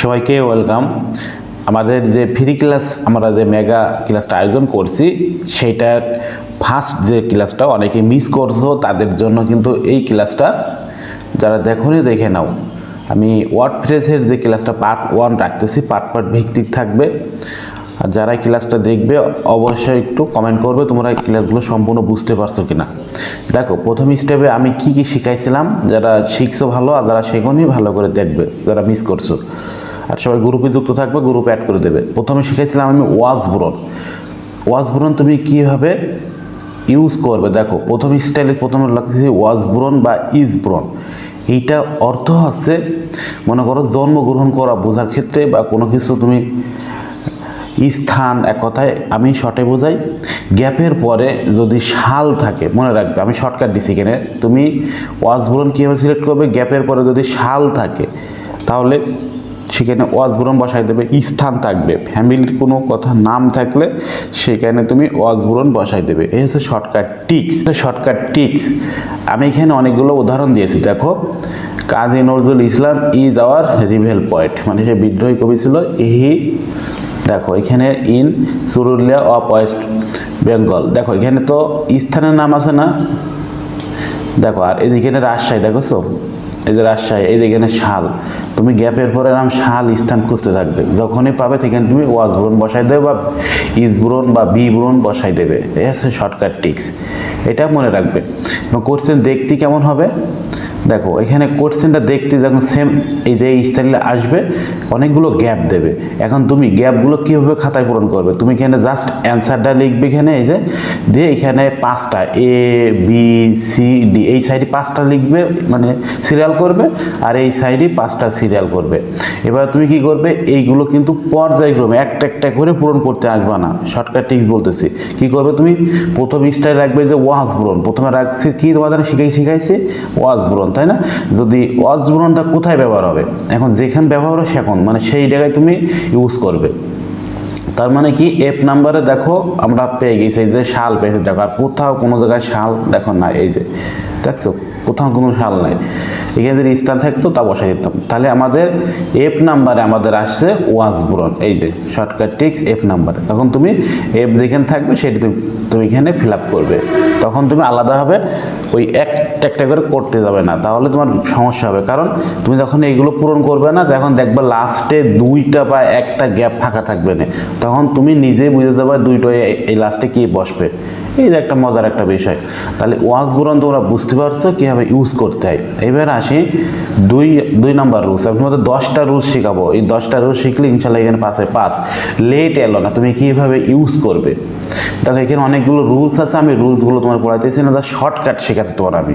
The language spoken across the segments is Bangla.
সবাইকে ওয়েলকাম। আমাদের যে ফ্রি ক্লাস আমরা যে মেগা ক্লাসটা আয়োজন করছি সেইটার ফার্স্ট যে ক্লাসটা অনেকে মিস করছো, তাদের জন্য কিন্তু এই ক্লাসটা যারা দেখোনি দেখে নাও। আমি ওয়ার্ডপ্রেসের যে ক্লাসটা পার্ট 1 রাখতেছি, পার্ট ভিত্তিক থাকবে। আর যারা এই ক্লাসটা দেখবে অবশ্যই একটু কমেন্ট করবে তোমরা এই ক্লাসগুলো সম্পূর্ণ বুঝতে পারছো কিনা। দেখো, প্রথম স্টেপে আমি কি কি শিখাইছিলাম, যারা শিখছো ভালো, আর যারা শেখোনি ভালো করে দেখবে, যারা মিস করছো। আর সবাই গ্রুপে যুক্ত থাকবে, গ্রুপে অ্যাড করে দেবে। প্রথমে শিখাইছিলাম আমি ওয়াজ বুরন তুমি কীভাবে ইউজ করবে। দেখো, প্রথম স্টাইলে প্রথমে লাগতেছে ওয়াজ বুরন বা ইজ বুরন। এইটা অর্থ হচ্ছে, মনে করো জন্মগ্রহণ করা বোঝার ক্ষেত্রে বা কোনো কিছু তুমি স্থান, এক কথায় আমি শর্টে বোঝাই, গ্যাপের পরে যদি সাল থাকে, মনে রাখবে আমি শর্টকাট দিছি এখানে। তুমি ওয়াজ বুরন কীভাবে সিলেক্ট করবে, গ্যাপের পরে যদি সাল থাকে তাহলে সেখানে ওয়াজ বুরন বসাই দেবে। স্থান থাকবে, ফ্যামিলির কোনো কথা নাম থাকলে সেখানে তুমি ওয়াজ বুরন বসাই দেবে। এই হচ্ছে শর্টকাট টিক্স। আমি এখানে অনেকগুলো উদাহরণ দিয়েছি। দেখো, Kazi Nazrul Islam is our reveal poet, মানে সে বিদ্রোহী কবি ছিল। দেখো এখানে in Churulia of West Bengal. দেখো এখানে তো স্থানের নাম আছে না। দেখো, আর এদিকে রাজশাহী, দেখছো এই যে রাজশাহী, এই যে এখানে শাল। তুমি গ্যাপের পরে নাম শাল স্থান খুঁজতে থাকবে, যখনই পাবে সেখানে তুমি ওয়াজ বুরন বসাই দেবে বা ইজ বুরন বা বি বুরন বসাই দেবে। এই হচ্ছে শর্টকাট টিক্স, এটা মনে রাখবে। এবং কোশ্চেন দেখতে কেমন হবে, দেখো এখানে কোশ্চেনটা দেখতে যখন সেম এই যে স্টাইলে আসবে, অনেকগুলো গ্যাপ দেবে। এখন তুমি গ্যাপগুলো কীভাবে খাতায় পূরণ করবে, তুমি এখানে জাস্ট অ্যান্সারটা লিখবে এখানে, এই যে দিয়ে এখানে 5টা এ বি সি ডি, এই সাইডে 5টা লিখবে, মানে সিরিয়াল করবে, আর এই সাইডে 5টা সিরিয়াল করবে। এবার তুমি কি করবে, এইগুলো কিন্তু পর্যায়ক্রমে একটা একটা করে পূরণ করতে আসবে না। শর্টকাট টিক্স বলতেছি, কি করবে তুমি, প্রথম স্টাইল রাখবে যে ওয়াজ বুরন। প্রথমে রাখছি কি তোমাদের শিখাইছি ওয়াজ বুরন, তাই না? যদি ওয়াজ বুরনটা কোথায় ব্যবহার হবে, এখন যেখানে ব্যবহার হবে সেখান, মানে সেই জায়গায় তুমি ইউজ করবে। তার মানে কি, এফ নাম্বারে দেখো আমরা পেয়ে গেছি, এই যে শাল পেয়েছি। দেখো, আর কোথাও কোনো জায়গায় শাল দেখো না, এই যে দেখছো কোথাও কোনো শাল নাই। এখানে যদি স্থান থাকতো তা বসাই দিতাম, তাহলে আমাদের এফ নাম্বারে আমাদের আসছে ওয়াজ বুরন। এই যে শর্টকাট টিক্স এফ নাম্বারে, তখন তুমি এফ যেখানে থাকবে সেটি তুমি এখানে ফিল আপ করবে। তখন তুমি আলাদাভাবে ওই একটা করে করতে যাবে না, তাহলে তোমার সমস্যা হবে। কারণ তুমি যখন এইগুলো পূরণ করবে না, তখন দেখবে লাস্টে 2টা বা 1টা গ্যাপ ফাঁকা থাকবে না, তখন তুমি নিজেই বুঝে যাবে 2টো এই লাস্টে কি বসবে। এই যে একটা মজার একটা বিষয়। তাহলে ওয়াজ বুরন তোমরা বুঝতে পারছো কীভাবে ইউজ করতে হয়। এবার আসি 2 নম্বর রুলস। আমি তোমাদের 10টা রুলস শেখাবো। এই 10টা রুলস শিখলে ইনশাল্লাহ এখানে পাস। লেট এলো না, তুমি কীভাবে ইউজ করবে। দেখো এখানে অনেকগুলো রুলস আছে, আমি রুলসগুলো তোমার পড়াইতেছি না, শর্টকাট শেখাতে তোমার। আমি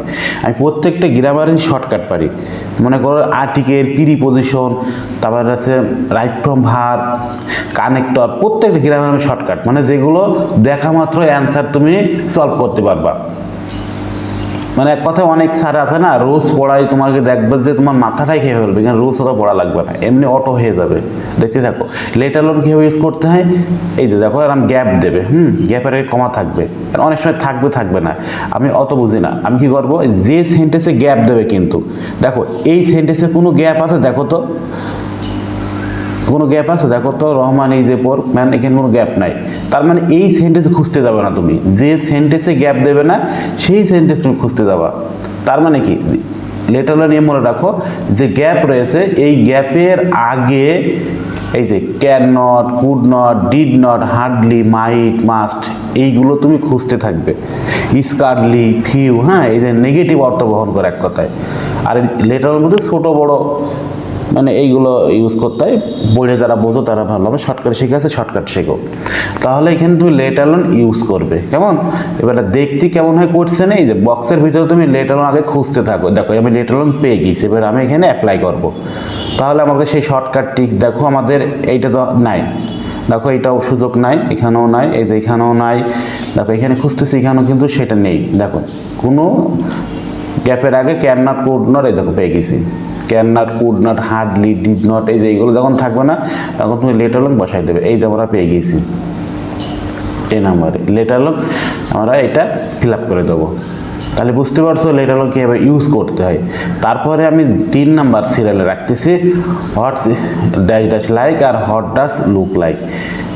প্রত্যেকটা গ্রামারের শর্টকাট পারি। মনে করো আর্টিকেল, প্রিপজিশন, তারপর আছে রাইট ফ্রম ভার্ব, কানেক্টর, প্রত্যেকটা গ্রামার আমি শর্টকাট, মানে যেগুলো দেখা মাত্র অ্যান্সার তুমি সলভ করতে পারবা। মানে এক কথায় অনেক স্যার আছে না, রোজ পড়াই, তোমাকে দেখবে যে তোমার মাথাটাই খেয়ে ফেলবে, এখানে রোজ অত পড়া লাগবে না, এমনি অটো হয়ে যাবে। দেখতে থাকো লেটার লোন কীভাবে ইউজ করতে হয়। এই যে দেখো, এরকম গ্যাপ দেবে, গ্যাপের আগে কমা থাকবে, অনেক সময় থাকবে না, আমি অত বুঝি না। আমি কি করবো, যে সেন্টেন্সে গ্যাপ দেবে, কিন্তু দেখো এই সেন্টেন্সে কোনো গ্যাপ আছে, দেখো তো কোনো গ্যাপ আছে, দেখো তো Rahman is a poor man, এখানে কোনো গ্যাপ নাই। তার মানে এই সেন্টেন্সে খুঁজতে যাবে না তুমি, যে সেন্টেন্সে গ্যাপ দেবে না সেই সেন্টেন্স তুমি খুঁজতে যাবা। তার মানে কি, লেটারটা নিয়ে মনে রাখো যে গ্যাপ রয়েছে, এই গ্যাপের আগে এই যে can not, could not, did not, hardly, might, must, এইগুলো তুমি খুঁজতে থাকবে। স্কার্ডলি, ফিউ, এই যে নেগেটিভ অর্থ বহন করে এক কথায়। আর লেটারের মধ্যে ছোটো বড়, মানে এইগুলো ইউজ করতে হয়। বইয়ে যারা বোঝো তারা ভালোভাবে শর্টকাট শিখে আছে, শর্টকাট শেখো। তাহলে এখানে তুমি লেটার লোন ইউজ করবে কেমন। এবার দেখতে কেমন হয় কোশ্চেন, এই যে বক্সের ভিতরে তুমি লেটার লোন আগে খুঁজতে থাকো। দেখো আমি লেটার লোন পেয়ে গেছি, এবার আমি এখানে অ্যাপ্লাই করব। তাহলে আমাদের সেই শর্টকাট টিক্স, দেখো আমাদের এইটা তো নাই, দেখো এটাও সুযোগ নাই, এখানেও নাই, এই যে এখানেও নাই। দেখো এখানে খুঁজতেছি, এখানেও কিন্তু সেটা নেই। দেখো কোনো গ্যাপের আগে ক্যান নট, কুড নট, এই দেখো পেয়ে গেছি। Can not, could not, hardly, did not, এই যে এইগুলো যখন থাকবে না, তখন তুমি লেটার লোন বসাই দেবে। এই যে আমরা পেয়ে গেছি এই নাম্বারে লেটার লোন, আমরা এটা ফিল আপ করে দেবো। তাহলে বুঝতে পারছো এটা হলো কীভাবে ইউজ করতে হয়। তারপরে আমি 3 নাম্বার সিরিয়ালে রাখতেছি হোয়াট ড্যাশ ড্যাশ লাইক আর হোয়াট ডাস লুক লাইক।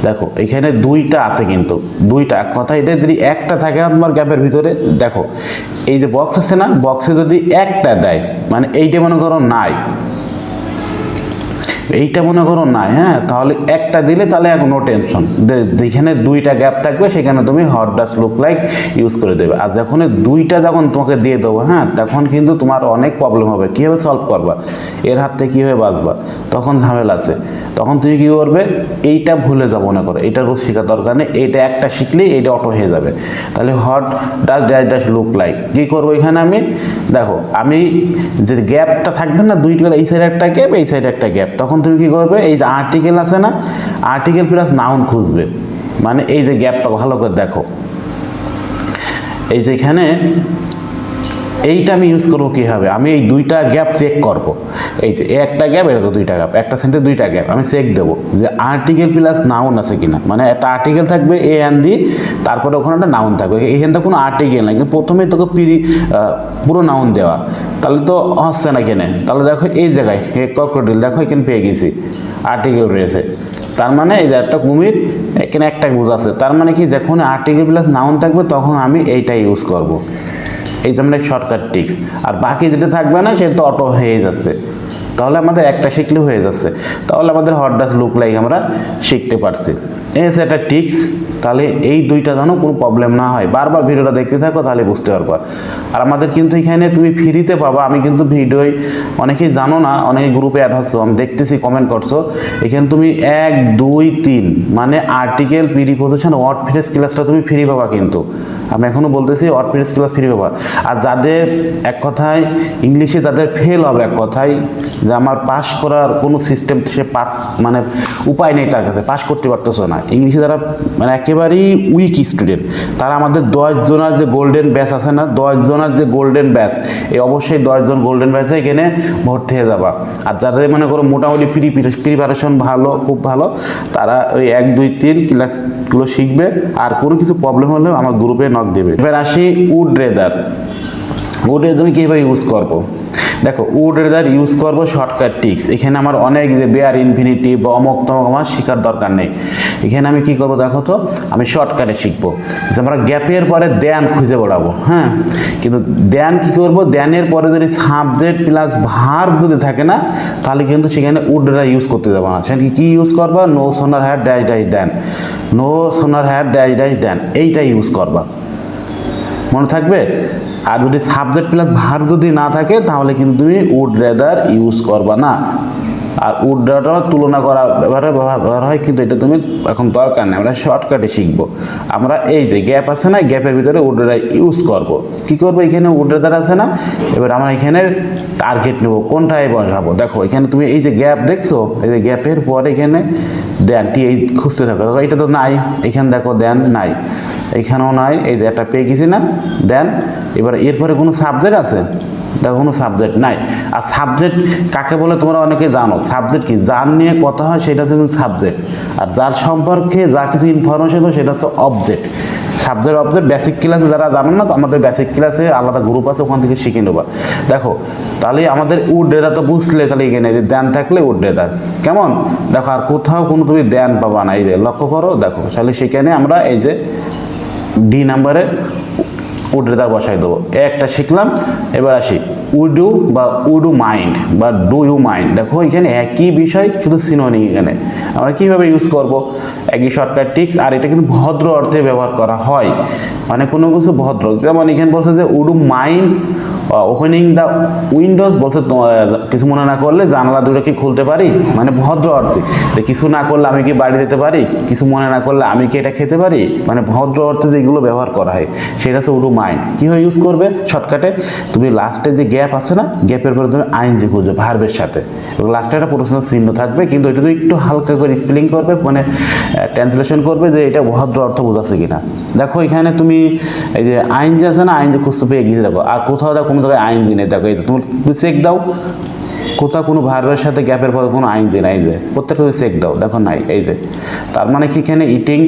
দেখো এখানে দুইটা আছে, কিন্তু দুইটা কথা, এটা যদি একটা থাকে না তোমার গ্যাপের ভিতরে, দেখো এই যে বক্স আছে না, বক্সে যদি একটা দেয় মানে এইটা মনে করো নাই, এইটা মনে করো নাই, হ্যাঁ, তাহলে একটা দিলে তাহলে নো টেনশন, যেখানে দুইটা গ্যাপ থাকবে সেখানে তুমি what does look like use করে দেবে। আর যখন দুইটা যখন তোমাকে দিয়ে দেবো, হ্যাঁ, তখন কিন্তু তোমার অনেক প্রবলেম হবে, কীভাবে সলভ করবা, এর হাত থেকে কীভাবে বাঁচবা, তখন ঝামেলা আছে। তখন তুমি কী করবে, এইটা ভুলে যাবো মনে করো, এইটা রোজ শেখার দরকার নেই, এইটা একটা শিখলেই এইটা অটো হয়ে যাবে। তাহলে what does dash dash look like কী করবো এখানে আমি, দেখো আমি যে গ্যাপটা থাকবে না দুইটা, এই সাইডে একটা গ্যাপ, এই সাইডে একটা গ্যাপ, তখন তুমি কি করবে, এই যে আর্টিকেল আছে না, আর্টিকেল প্লাস নাউন খুঁজবে, মানে এই যে গ্যাপটা ভালো করে দেখো, এই যে এখানে এইটা আমি ইউজ করবো কীভাবে, আমি এই দুইটা গ্যাপ চেক করব, এই যে একটা গ্যাপ, দেখো দুইটা গ্যাপ, একটা সেন্টেন্সে দুইটা গ্যাপ, আমি চেক দেবো যে আর্টিকেল প্লাস নাউন আছে কিনা, মানে একটা আর্টিকেল থাকবে এ এন দি, তারপরে ওখানে একটা নাউন থাকবে, এইখানটা কোনো আর্টিকেল নাই, কিন্তু প্রথমেই তোকে পুরো নাউন দেওয়া, তাহলে তো হচ্ছে না এখানে। তাহলে দেখো এই জায়গায় ক্রোকোডাইল, দেখো এখানে পেয়ে গেছি আর্টিকেল রয়েছে, তার মানে এই যে একটা কুমির, এখানে একটা বোঝাচ্ছে, তার মানে কি যখন আর্টিকেল প্লাস নাউন থাকবে তখন আমি এইটা ইউজ করব। এই যে আমরা শর্টকাট টিক্স, আর বাকি যেটা থাকবে না সেটা তো অটো হয়ে যাচ্ছে, তাহলে আমাদের একটা শিখলে হয়ে যাচ্ছে, তাহলে আমাদের হোয়াট ডাস লুক লাইক আমরা শিখতে পারছি। এই হচ্ছে একটা টিক্স। তাহলে এই দুইটা যেন কোনো প্রবলেম না হয়, বারবার ভিডিওটা দেখতে থাকো তাহলে বুঝতে পারবা। আর আমাদের কিন্তু এখানে তুমি ফ্রিতে পাবা, আমি কিন্তু ভিডিওয় অনেকেই জানো না, অনেকে গ্রুপে অ্যাড হচ্ছ, আমি দেখতেছি কমেন্ট করছো, এখানে তুমি 1 2 3 মানে আর্টিকেল প্রিপোজিশন ওয়ার্ড ফ্রেজ ক্লাসটা তুমি ফ্রি পাবা, কিন্তু আমি এখনও বলতেছি ওয়ার্ড ফ্রেজ ক্লাস ফ্রি পাবা। আর যাদের এক কথায় ইংলিশে যাদের ফেল হবে, এক কথায় যে আমার পাস করার কোনো সিস্টেম সে মানে উপায় নেই, তার কাছে পাস করতে পারতেছো না, ইংলিশে যারা মানে একেবারেই উইক স্টুডেন্ট, তারা আমাদের 10 জনের যে গোল্ডেন ব্যাচ আছে না, 10 জনের যে গোল্ডেন ব্যাচ, এই অবশ্যই 10 জন গোল্ডেন ব্যাচে এখানে ভর্তি হয়ে যাবা। আর যাদের মনে করো মোটামুটি প্রিপারেশন ভালো, খুব ভালো, তারা ওই 1 2 3 ক্লাসগুলো শিখবে, আর কোনো কিছু প্রবলেম হলেও আমার গ্রুপে নক দেবে। এবার আসি উড রেদার। উড রেদার আমি কীভাবে ইউজ করবো, দেখো উড রেদার ইউজ করবো শর্টকাট টিক্স। এখানে আমার অনেক যে বেয়ার ইনফিনিটিভ বা অমুক তমক আমার শেখার দরকার নেই, এখানে আমি কি করবো দেখো তো, আমি শর্টকাটে শিখবো যে আমরা গ্যাপের পরে দেন খুঁজে বেড়াবো, হ্যাঁ, কিন্তু দেন কি করবো, দেনের পরে যদি সাবজেক্ট প্লাস ভার্ব যদি থাকে না, তাহলে কিন্তু সেখানে উড রেদার ইউজ করতে যাবো না, সেখানে কি ইউজ করবা, no sooner had dash dash then, no sooner had dash dash then, এইটা ইউজ করবা, মনে থাকবে। আর যদি সাবজেক্ট প্লাস ভার্ব যদি না থাকে তাহলে কিন্তু তুমি উড রেদার ইউজ করবা না। আর উড রেদার তুলনা করা ব্যবহার হয়, কিন্তু এটা তুমি এখন দরকার নেই, আমরা শর্টকাটে শিখবো। আমরা এই যে গ্যাপ আছে না, গ্যাপের ভিতরে উড রেদার ইউজ করব। কি করবো, এখানে উড রেদার আছে না, এবার আমরা এখানে টার্গেট নেব, কোনটায় বসাবো। দেখো এখানে তুমি এই যে গ্যাপ দেখছো, এই যে গ্যাপের পরে এখানে দেন টি এই খুঁজতে থাকো, দেখো এটা তো নাই, এখানে দেখো দেন নাই, এইখানেও নাই, এই যে একটা পেয়ে গেছি না দেন। এবার এরপরে কোনো সাবজেক্ট আছে, দেখো কোনো সাবজেক্ট নাই। আর সাবজেক্ট কাকে বলে তোমরা অনেকে জানো, সাবজেক্ট কি, যার নিয়ে কথা হয় সেটা হচ্ছে সাবজেক্ট, আর যার সম্পর্কে যা কিছু ইনফরমেশন হয় সেটা হচ্ছে অবজেক্ট। সাবজেক্ট অবজেক্ট বেসিক ক্লাসে যারা জানো না, তো আমাদের বেসিক ক্লাসে আলাদা গ্রুপ আছে, ওখান থেকে শিখে নেবা। দেখো তাহলে আমাদের উড রেদার তো বুঝলে, তাহলে এখানে যে দেন থাকলে উড রেদার কেমন, দেখো আর কোথাও কোনো তুমি দেন পাবা না, এই যে লক্ষ্য করো, দেখো তাহলে সেখানে আমরা এই যে ডি নাম্বারে উড রেদার বসাই দেবো, একটা শিখলাম। এবার আসি উড ইউ বা উড ইউ মাইন্ড বা ডু ইউ মাইন্ড, দেখো এখানে একই বিষয়, শুধু সিনোনিম। এখানে আমরা কীভাবে ইউজ করব, একই শর্টকাট টিক্স, আর এটা কিন্তু ভদ্র অর্থে ব্যবহার করা হয়, মানে কোনো কিছু ভদ্র, যেমন এখানে বলছে যে would you mind opening the windows, বলছে কিছু মনে না করলে জানলা দুটো কি খুলতে পারি, মানে ভদ্র অর্থে, কিছু না করলে আমি কি বাড়ি যেতে পারি, কিছু মনে না করলে আমি কি এটা খেতে পারি, মানে ভদ্র অর্থে যেগুলো ব্যবহার করা হয় সেটা হচ্ছে উড ইউ মাইন্ড। কীভাবে ইউজ করবে, শর্টকাটে তুমি লাস্টে যে গ্যাপ আছে না, গ্যাপের পরে তুমি আইএনজি খুঁজবে ভার্বের সাথে, এবং লাস্টে একটা প্রশ্ন চিহ্ন থাকবে, কিন্তু এটা তুমি একটু হালকা করে স্পেলিং করবে, মানে ট্রান্সলেশন করবে যে এটা ভদ্র অর্থ বোঝাচ্ছে কিনা। দেখো এখানে তুমি এই যে আইএনজি আছে না, আইএনজি খুঁজতে পেয়ে গিয়েছে, দেখো আর কোথাও দেখো কোনো জায়গায় আইএনজি নেই, দেখো এই তুমি চেক দাও, কোথাও কোনো ভার্বের সাথে গ্যাপের পরে কোনো আইএনজি নাই, যে প্রত্যেকটা চেক দাও, দেখো নাই, এই যে তার মানে কি এখানে ইটিং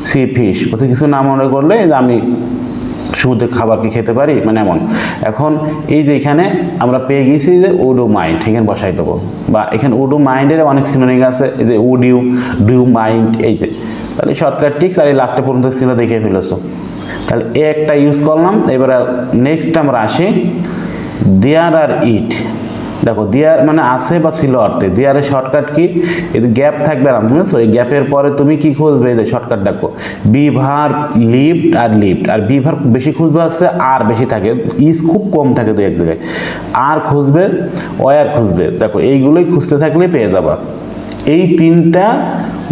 সি ফিশ, বলছে কিছু না মনে করলে যে আমি সমুদ্রের খাবার কি খেতে পারি, মানে এমন। এখন এই যে এখানে আমরা পেয়ে গেছি যে উড ও মাইন্ড, এখানে বসাই দেবো, বা এখানে উড ও মাইন্ডের অনেক সিনোনিম আছে, এই যে would you, do you mind, এই যে তাহলে শর্টকাট টিক্স, আর এই লাস্টে পর্যন্ত ছিল দেখে ফেলেছো। তাহলে এ একটা ইউজ করলাম। এবার নেক্সট আমরা আসি দেয়ার আর ইট। দেখো দেয়ার মানে আছে বা ছিল অর্থে, দেয়ারের শর্টকাট কি, এই গ্যাপ থাকবে না, বুঝেছো? এই গ্যাপের পরে তুমি কি খুঁজবে, এই যে শর্টকাট দেখো বিভার লিভড আর লিভড, আর বিভার বেশি খুঁজবে আছে, আর বেশি থাকে, ইজ খুব কম থাকে দু এক জায়গায়, আর খুঁজবে, ওয়ার খুঁজবে। দেখো এইগুলোই খুঁজতে থাকলে পেয়ে যাবা। এই তিনটা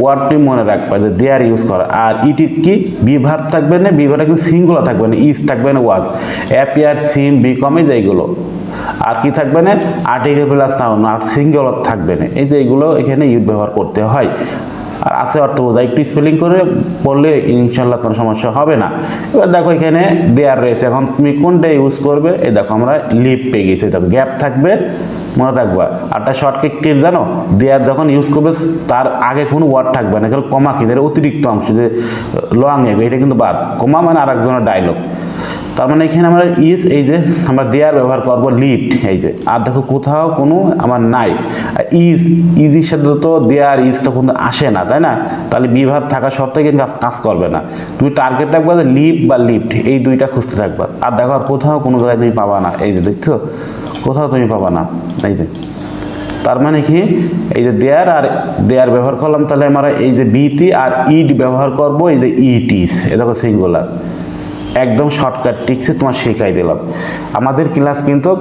ওয়ার্ড তুমি মনে রাখবা যে দেয়ার ইউজ করা। আর ইটি কি, বিভার থাকবে না, বিভারটা কিন্তু সিঙ্গুলার থাকবে না, ইজ থাকবে না, ওয়াজ, অ্যাপিয়ার, সিম, বিকম, এই যে এইগুলো। আর কি থাকবে না, আর্টিকেল প্লাস নাউন, আর সিঙ্গুলার থাকবে না, এই যে এইগুলো এখানে ইউজ ব্যবহার করতে হয়। আর আছে অর্থ বোঝা, একটু স্পেলিং করে পড়লে ইনশাল্লাহ কোনো সমস্যা হবে না। এবার দেখো এখানে দেয়ার রয়েছে, এখন তুমি কোনটা ইউজ করবে, এই দেখো আমরা লিভ পেয়ে গেছি, দেখো গ্যাপ থাকবে, মনে রাখবা। আরটা শর্টকাট কি জানো, দেয়ার যখন ইউজ করবে তার আগে কোনো ওয়ার্ড থাকবে না, কারণ কমা কি, অতিরিক্ত অংশ যে লং এ, এটা কিন্তু বাদ, কমা মানে আর একজনের ডায়লগ। তার মানে এখানে আমরা ইজ, এই যে আমরা দেয়ার ব্যবহার করবো লিভড, এই যে, আর দেখো কোথাও কোনো আমার নাই, ইজ, ইজির সাথে তো দেয়ার ইজ তো কিন্তু আসে না, তাই না? তাহলে বিভার থাকা সত্ত্বেও কিন্তু কাজ করবে না। তুমি টার্গেট রাখবা যে লিভ বা লিভড, এই দুইটা খুঁজতে থাকবা। আর দেখো আর কোথাও কোনো জায়গায় তুমি পাবা না, এই যে দেখছো, কোথাও তুমি পাবা না, এই যে। তার মানে কি, এই যে দেয়ার আর দেয়ার ব্যবহার করলাম, তাহলে আমরা এই যে বিটি আর ইড ব্যবহার করব, এই যে ইট ইজ, এ দেখো সিঙ্গুলার, একদম শর্টকাট টিক্সে তোমার শেখাই দিলাম। আমাদের ক্লাস কিন্তু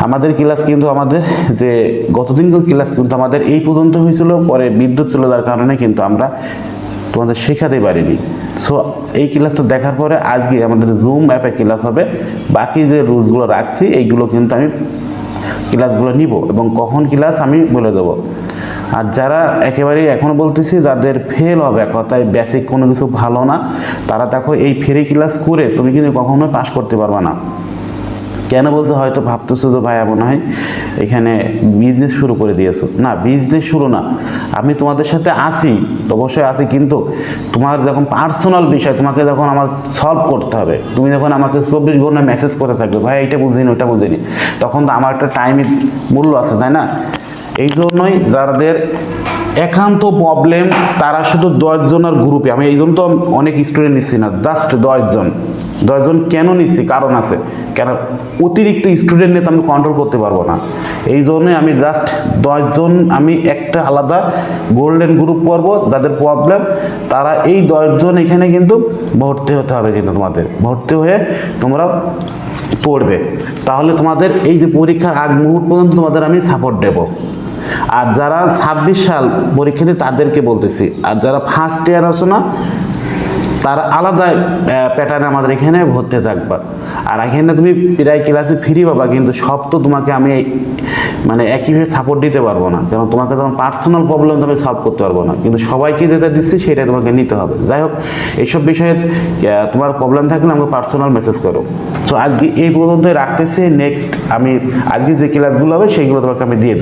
আমাদের যে গতদিন ক্লাস কিন্তু আমাদের এই পর্যন্ত হয়েছিল, পরে বিদ্যুৎ চলে যাওয়ার কারণে কিন্তু আমরা তোমাদের শেখাতে পারিনি। সো এই ক্লাসটা দেখার পরে আজকে আমাদের জুম অ্যাপে ক্লাস হবে, বাকি যে রুলসগুলো রাখছি এইগুলো কিন্তু আমি ক্লাসগুলো নিব, এবং কখন ক্লাস আমি বলে দেবো। আর যারা একেবারেই এখনও বলতেছি যাদের ফেল হবে, এক কথায় বেসিক কোনো কিছু ভালো না, তারা দেখো এই ফ্রি ক্লাস করে তুমি কিন্তু কখনোই পাস করতে পারবে না। কেন বলতে, হয়তো ভাবতেছো যে ভাই মনে হয় এখানে বিজনেস শুরু করে দিয়েছো। না, বিজনেস শুরু না, আমি তোমাদের সাথে আসি, অবশ্যই আসি, কিন্তু তোমার যখন পার্সোনাল বিষয় তোমাকে যখন আমার সলভ করতে হবে, তুমি যখন আমাকে 24 ঘন্টা মেসেজ করে থাকবে, ভাই এটা বুঝিনি ওটা বুঝিনি, তখন তো আমার একটা টাইমের মূল্য আছে, তাই না? এই জন্যই যাদের একান্ত প্রবলেম তারা শুধু 10 জনের গ্রুপে, আমি এই জন্য তো অনেক স্টুডেন্ট নিচ্ছি না, জাস্ট 10 জন কেন নিচ্ছি, কারণ আছে, কেন অতিরিক্ত স্টুডেন্ট নিয়ে তো আমি কন্ট্রোল করতে পারবো না, এই জন্যই আমি জাস্ট 10 জন আমি একটা আলাদা গোল্ডেন গ্রুপ করব, যাদের প্রবলেম তারা এই 10 জন এখানে কিন্তু ভর্তি হতে হবে, কিন্তু তোমাদের ভর্তি হয়ে তোমরা পড়বে, তাহলে তোমাদের এই যে পরীক্ষার আগ মুহূর্ত পর্যন্ত তোমাদের আমি সাপোর্ট দেবো। আর যারা 26 সাল পরীক্ষার্থী তাদেরকে বলতেছি, আর যারা ফার্স্ট ইয়ার আছে না, তারা আলাদা প্যাটার্নে আমাদের এখানে ভর্তি থাকবা। আর এখানে তুমি প্রায় ক্লাসে ফ্রি পাবা, কিন্তু সব তো তোমাকে আমি মানে একইভাবে সাপোর্ট দিতে পারবো না, কারণ তোমাকে তোমার পার্সোনাল প্রবলেম তুমি সলভ করতে পারবো না, কিন্তু সবাইকে যেটা দিচ্ছি সেটাই তোমাকে নিতে হবে। যাই হোক, এইসব বিষয়ে তোমার প্রবলেম থাকলে আমাকে পার্সোনাল মেসেজ করো। সো আজকে এই পর্যন্তই রাখতেছি, নেক্সট আমি আজকে যে ক্লাসগুলো হবে সেইগুলো তোমাকে আমি দিয়ে দেবো।